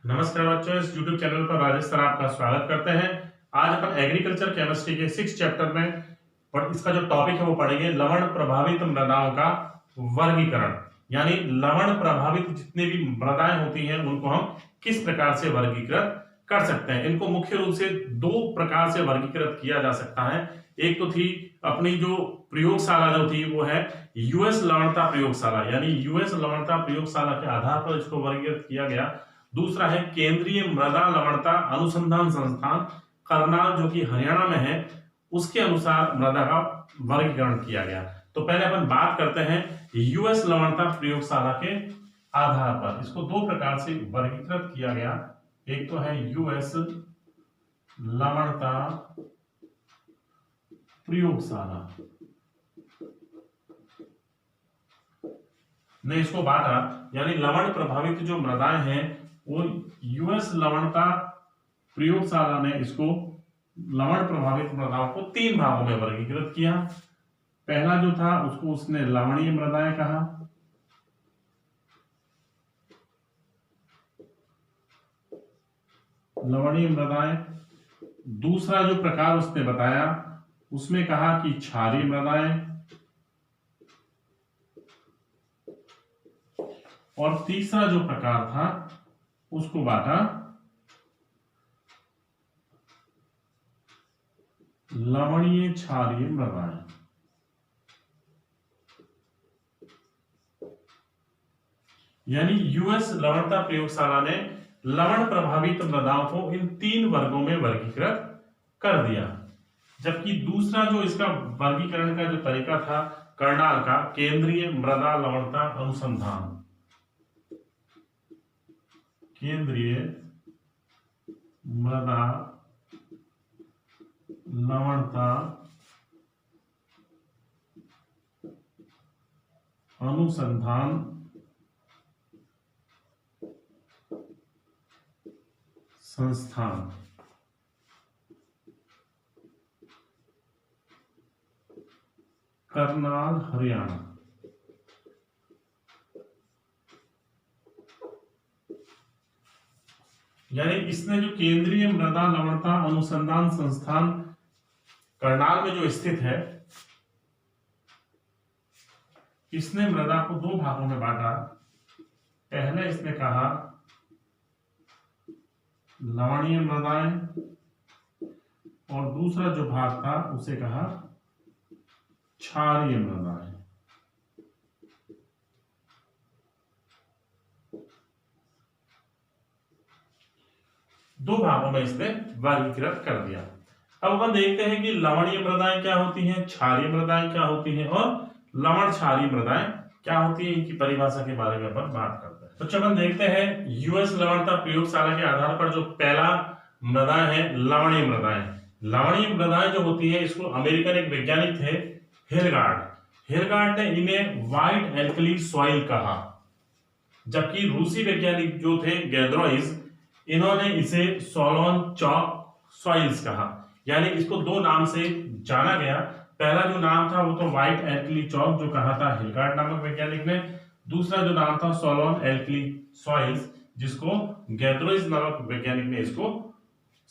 नमस्कार बच्चों, इस YouTube चैनल पर राजेश सर आपका स्वागत करते हैं। आज अपन एग्रीकल्चर केमिस्ट्री के 6 चैप्टर में और इसका जो टॉपिक है वो पढ़ेंगे लवण प्रभावित मृदाओं का वर्गीकरण। यानी लवण प्रभावित जितनी भी मृदाएं होती हैं उनको हम किस प्रकार से वर्गीकृत कर सकते हैं। इनको मुख्य रूप से दो प्रकार से वर्गीकृत किया जा सकता है। एक तो थी अपनी जो प्रयोगशाला जो थी वो है यूएस लवणता प्रयोगशाला, यानी यूएस लवणता प्रयोगशाला के आधार पर इसको वर्गीकृत किया गया। दूसरा है केंद्रीय मृदा लवणता अनुसंधान संस्थान करनाल, जो कि हरियाणा में है, उसके अनुसार मृदा का वर्गीकरण किया गया। तो पहले अपन बात करते हैं यूएस लवणता प्रयोगशाला के आधार पर। इसको दो प्रकार से वर्गीकृत किया गया। एक तो है यूएस लवणता प्रयोगशाला ने इसको बांटा, यानी लवण प्रभावित जो मृदाएं हैं वो यूएस लवणता प्रयोगशाला ने इसको लवण प्रभावित मृदाओं को 3 भागों में वर्गीकृत किया। पहला जो था उसको उसने लवणीय मृदाएं कहा, लवणीय मृदाएं। दूसरा जो प्रकार उसने बताया उसमें कहा कि क्षारीय मृदाएं, और तीसरा जो प्रकार था उसको बांटा लवणीय क्षारीय मृदाएं। यानी यूएस लवणता प्रयोगशाला ने लवण प्रभावित मृदाओं को इन 3 वर्गों में वर्गीकृत कर दिया। जबकि दूसरा जो इसका वर्गीकरण का जो तरीका था करनाल का केंद्रीय मृदा लवणता अनुसंधान, केंद्रीय मृदा लवणता अनुसंधान संस्थान, करनाल हरियाणा। यानी इसने जो केंद्रीय मृदा लवणता अनुसंधान संस्थान करनाल में जो स्थित है, इसने मृदा को 2 भागों में बांटा। पहले इसने कहा लवणीय मृदाएं, और दूसरा जो भाग था उसे कहा क्षारीय मृदाएं। दो भागों में इसने वर्गीकृत कर दिया। अब अपन देखते हैं कि लवणीय मृदाएं क्या होती हैं, क्षारीय मृदाएं क्या होती हैं और लवण क्षारीय मृदाएं क्या होती है, इनकी परिभाषा के बारे में अपन बात करते हैं। तो अपन देखते हैं यूएस लवणता प्रयोगशाला के आधार पर जो पहला मृदाएं है लवणीय मृदाएं। लवणीय मृदाएं जो होती है, इसको अमेरिकन एक वैज्ञानिक थे हिलगार्ड ने इन्हें व्हाइट एल्कली सॉइल कहा। जबकि रूसी वैज्ञानिक जो थे गैद्रोइज, इन्होंने इसे सोलोन चॉक सॉइल्स कहा। यानी इसको 2 नाम से जाना गया। पहला जो नाम था वो तो व्हाइट एल्कली चॉक जो कहा था हिलगार्ड नामक वैज्ञानिक ने। दूसरा जो नाम था सोलोन एल्कली सॉइल्स, जिसको गैद्रोइज नामक वैज्ञानिक ने इसको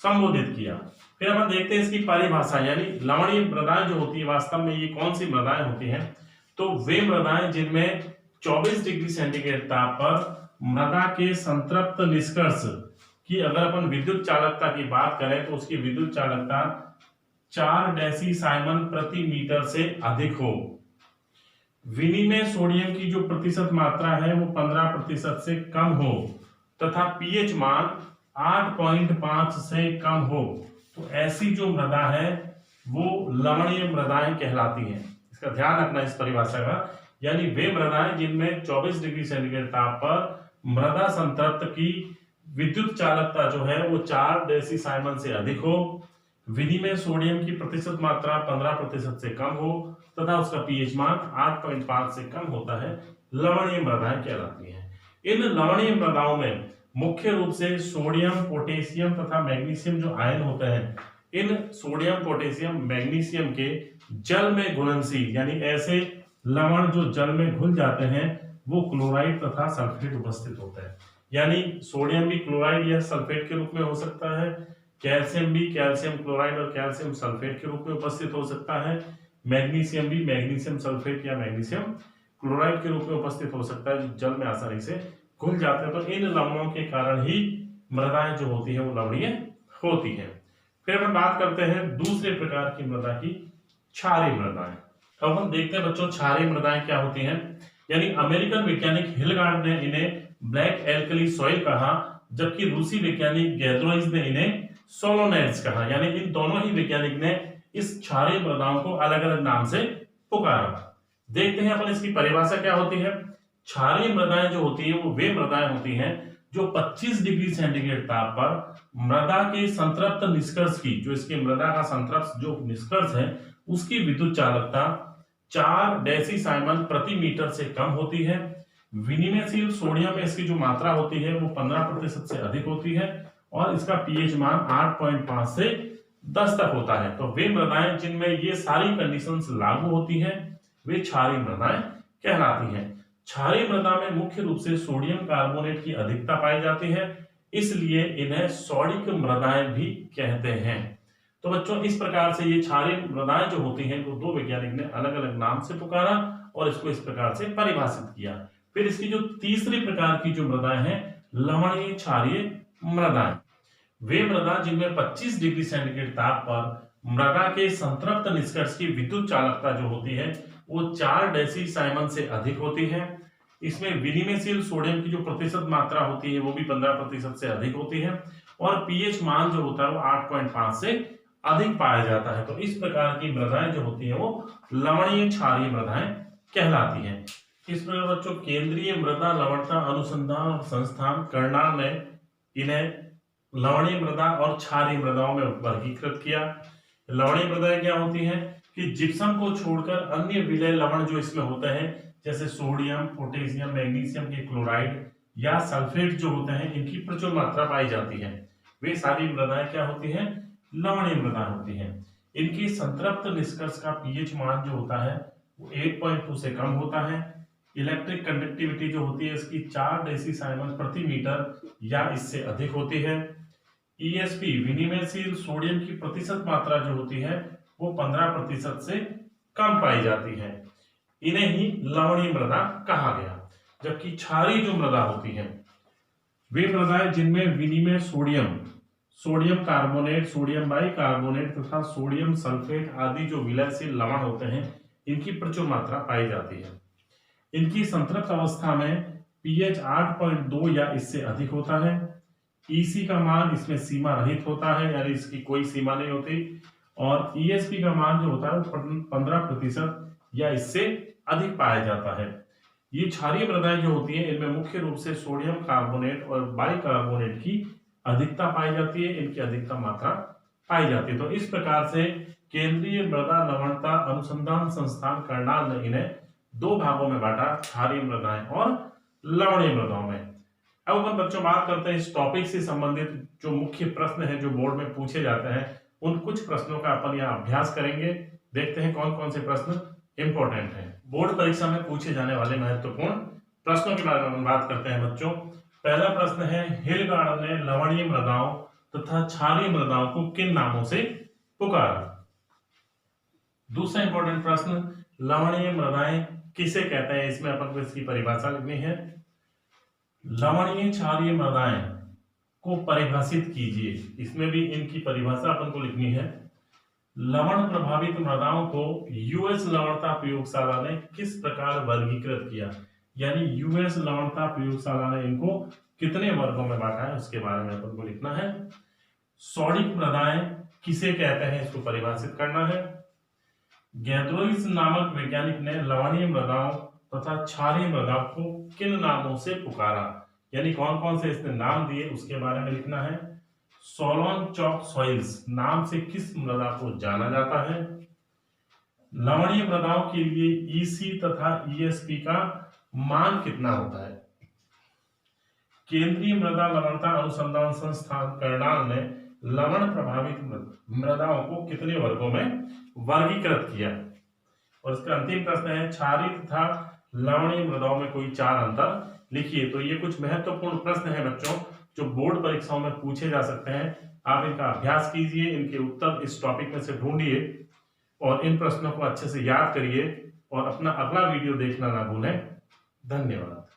संबोधित किया। फिर अपन देखते हैं इसकी परिभाषा, यानी लवणीय मृदाएं जो होती है वास्तव में ये कौन सी मृदाएं होती हैं। तो वे मृदाएं जिनमें 24 डिग्री सेंटीग्रेड ताप पर मृदा के संतृप्त निष्कर्ष कि अगर अपन विद्युत चालकता की बात करें तो उसकी विद्युत चालकता 4 डेसीसाइमन प्रति मीटर से अधिक हो, विनिमय सोडियम की जो प्रतिशत मात्रा है वो 15% से कम हो, तथा पीएच मान 8.5 से कम हो, तो ऐसी जो मृदा है वो लवणीय मृदाएं कहलाती हैं। इसका ध्यान रखना इस परिभाषा का। यानी वे मृदाएं जिनमें 24 डिग्री सेंटीग्रेड ताप पर मृदा संतृप्त की विद्युत चालकता जो है वो 4 डेसीसाइमन से अधिक हो, विनिमय सोडियम की प्रतिशत मात्रा 15% से कम हो, तथा उसका पीएच मान 8.5 से कम होता है, लवणीय मृदाएं कहलाती हैं। इन लवणीय मृदाओं में मुख्य रूप से सोडियम, पोटेशियम तथा मैग्नीशियम जो आयन होते हैं, इन सोडियम, पोटेशियम, मैग्नीशियम के जल में घुलनशील यानी ऐसे लवण जो जल में घुल जाते हैं वो क्लोराइड तथा सल्फेट उपस्थित होते हैं। यानी सोडियम भी क्लोराइड या सल्फेट के रूप में हो सकता है, कैल्शियम भी कैल्शियम क्लोराइड और कैल्शियम सल्फेट के रूप में उपस्थित हो सकता है, मैग्नीशियम भी मैग्नीशियम सल्फेट या मैग्नीशियम क्लोराइड के रूप में उपस्थित हो सकता है, जो जल में आसानी से घुल जाते हैं। तो इन लवणों के कारण ही मृदाएं जो होती है वो लवणीय होती है। फिर हम बात करते हैं दूसरे प्रकार की मृदा की, क्षारीय मृदाएं। अब हम देखते हैं बच्चों क्षारीय मृदाएं क्या होती हैं। यानी अमेरिकन वैज्ञानिक हिलगार्ड ने इन्हें ब्लैक एल्कली सॉइल कहा, जबकि रूसी वैज्ञानिक गैद्रोइज ने इन्हें सोलोनाइड्स कहा। यानी इन दोनों ही वैज्ञानिक ने इस क्षारीय मृदाओं को अलग अलग नाम से पुकारा। देखते हैं अपन इसकी परिभाषा क्या होती है। क्षारीय मृदाएं जो होती है वो वे मृदाएं होती हैं जो 25 डिग्री सेंटीग्रेड ताप पर मृदा के संतृप्त निष्कर्ष की, जो इसके मृदा का संतृप्त जो निष्कर्ष है उसकी विद्युत चालकता 4 डेसीसाइमन प्रति मीटर से कम होती है। विनिमयशील सोडियम में इसकी जो मात्रा होती है वो 15% से अधिक होती है और इसका पीएच मान 8.5 से 10 तक होता है। तो वे मृदाएं जिनमें ये सारी कंडीशंस लागू होती हैं वे क्षारीय मृदाएं कहलाती हैं। क्षारीय मृदा में मुख्य रूप से सोडियम कार्बोनेट की अधिकता पाई जाती है, इसलिए इन्हें सॉडिक मृदाएं भी कहते हैं। तो बच्चों इस प्रकार से ये क्षारीय मृदाएं जो होती हैं वो दो वैज्ञानिक ने अलग अलग नाम से पुकारा और इसको इस प्रकार से परिभाषित किया। फिर इसकी जो तीसरी प्रकार की जो मृदाएं हैं लवणीय क्षारीय मृदाएं, वे मृदा जिनमें 25 डिग्री सेंटीग्रेड ताप पर मृदा के संतृप्त निष्कर्ष की विद्युत चालकता जो होती है वो 4 डेसीसाइमन से अधिक होती है। इसमें विनिमयशील सोडियम की जो प्रतिशत मात्रा होती है वो भी 15% से अधिक होती है और पीएच मान जो होता है वो 8.5 से अधिक पाया जाता है। तो इस प्रकार की मृदाएं जो होती है वो लवणीय क्षारीय मृदाएं कहलाती हैं। इस प्रकार बच्चों केंद्रीय मृदा लवणता अनुसंधान संस्थान करनाल ने इन्हें लवणीय मृदा और क्षारीय मृदाओं में वर्गीकृत किया। लवणीय मृदाएं क्या होती हैं कि जिप्सम को छोड़कर अन्य विलय लवण जो इसमें होते हैं जैसे सोडियम, पोटेशियम, मैग्नीशियम के क्लोराइड या सल्फेट जो होते हैं इनकी प्रचुर मात्रा पाई जाती है। वे सारी मृदाएं क्या होती हैं लवणीय मृदा होती हैं। इनकी संतृप्त निष्कर्ष का पीएच मान जो होता है वो 8.2 से कम होता है। इलेक्ट्रिक कंडक्टिविटी जो होती है इसकी 4 डेसीसाइमन प्रति मीटर या इससे अधिक होती है। ईएसपी विनिमयशील सोडियम की प्रतिशत मात्रा जो होती है वो 15% से कम पाई जाती है। इन्हें ही लवणीय मृदा कहा गया। जबकि क्षारीय जो मृदा होती है वे मृदाएं जिनमें विनिमय सोडियम कार्बोनेट, सोडियम बाइकार्बोनेट तथा सोडियम सल्फेट आदि जो विलयशील लवण होते हैं इनकी प्रचुर मात्रा पाई जाती है। इनकी संतृप्त अवस्था में पीएच 8.2 या इससे अधिक होता है। ईसी का मान इसमें सीमा रहित होता है, यानी इसकी कोई सीमा नहीं होती। और ईएसपी का मान जो होता है वो 15% या इससे अधिक पाया जाता है। ये क्षारीय मृदाएं जो होती हैं इनमें मुख्य रूप से सोडियम कार्बोनेट और बाइकार्बोनेट की अधिकता पाई जाती है, इनकी अधिकतम मात्रा पाई जाती है। तो इस प्रकार से केंद्रीय मृदा लवणता अनुसंधान संस्थान करनाल ने इन्हें दो भागों में बांटा, क्षारीय मृदाएं और लवणीय मृदाओं में। अब अपन बच्चों बात करते हैं इस टॉपिक से संबंधित जो मुख्य प्रश्न है जो बोर्ड में पूछे जाते हैं उन कुछ प्रश्नों का अपन यहाँ अभ्यास करेंगे। देखते हैं कौन कौन से प्रश्न इंपॉर्टेंट हैं। बोर्ड परीक्षा में पूछे जाने वाले महत्वपूर्ण प्रश्नों के बारे में बात करते हैं बच्चों। पहला प्रश्न है हिलगार्ड ने लवणीय मृदाओं तथा क्षारीय मृदाओं को किन नामों से पुकारा। दूसरा इंपॉर्टेंट प्रश्न लवणीय मृदाएं किसे कहते हैं, इसमें अपन को इसकी परिभाषा लिखनी है। लवणीय क्षारीय मृदाएं को परिभाषित कीजिए, इसमें भी इनकी परिभाषा अपन को लिखनी है। लवण प्रभावित मृदाओं को यूएस लवणता प्रयोगशाला ने किस प्रकार वर्गीकृत किया, यानी यूएस लवणता प्रयोगशाला ने इनको कितने वर्गों में बांटा है उसके बारे में अपन को लिखना है। सॉडिक मृदाएं किसे कहते हैं इसको परिभाषित करना है। गैद्रोइज नामक वैज्ञानिक ने लवणीय मृदाओं तथा क्षारीय मृदाओं को किन नामों से पुकारा, यानी कौन कौन से इसने नाम दिए उसके बारे में लिखना है। सोलोन चॉक सॉइल्स नाम से किस मृदा को जाना जाता है। लवणीय मृदाओं के लिए ईसी तथा ईएसपी का मान कितना होता है। केंद्रीय मृदा लवणता अनुसंधान संस्थान करनाल ने लवण प्रभावित मृदाओं को कितने वर्गों में वर्गीकृत किया। और इसका अंतिम प्रश्न है क्षारीय तथा लवणीय मृदाओं में कोई 4 अंतर लिखिए। तो ये कुछ महत्वपूर्ण प्रश्न हैं बच्चों, जो बोर्ड परीक्षाओं में पूछे जा सकते हैं। आप इनका अभ्यास कीजिए, इनके उत्तर इस टॉपिक में से ढूंढिए और इन प्रश्नों को अच्छे से याद करिए और अपना अगला वीडियो देखना ना भूलें। धन्यवाद।